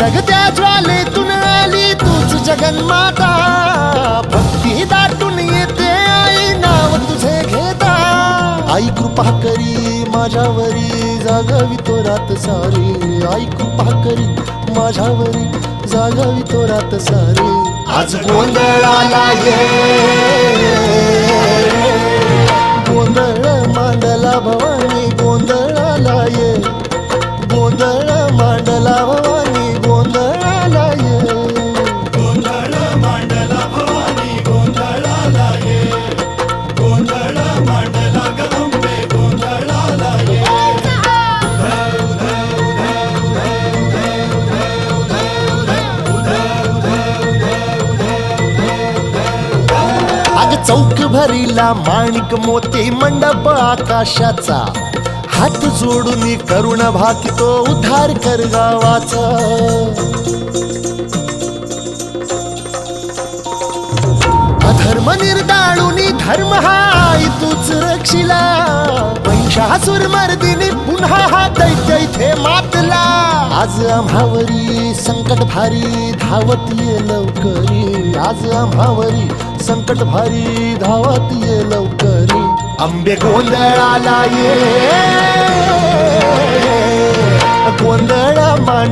धगधगत्या ज्वालेतून आली तूच जगन्माता, भक्ती दाटून येते आई नाव तुझे घेता. आई कृपा करी माझ्यावरी जागावी तो रात सारी, आई कृपा करी माझ्यावरी जागावी तो रात सारी. आज गोंधळाला ये, गोंधळ मांडला भवानी गोंधळाला ये, गोंधळ मांडला भवानी गोंधळाला ये. गोंधळ मांडला भवानी गोंधळाला ये, गोंधळ मांडला गंबे गोंधळाला ये. अग चौक भरीला माणिक मोती मंडप आकाशाचा, हात जोडून करुण भाकितो उद्धार कर गावाचा. अधर्म निर्दाळून धर्म हा आई तूच रक्षिला, महिषासुर मर्दिनी पुन्हा हा दैत्य इथे मातला. आज आम्हावरी संकट भारी धावत ये लवकरी, आज आम्हावरी संकट भारी धावत ये लवकरी. अंबे गोंधळाला ये, गोंधळ मांड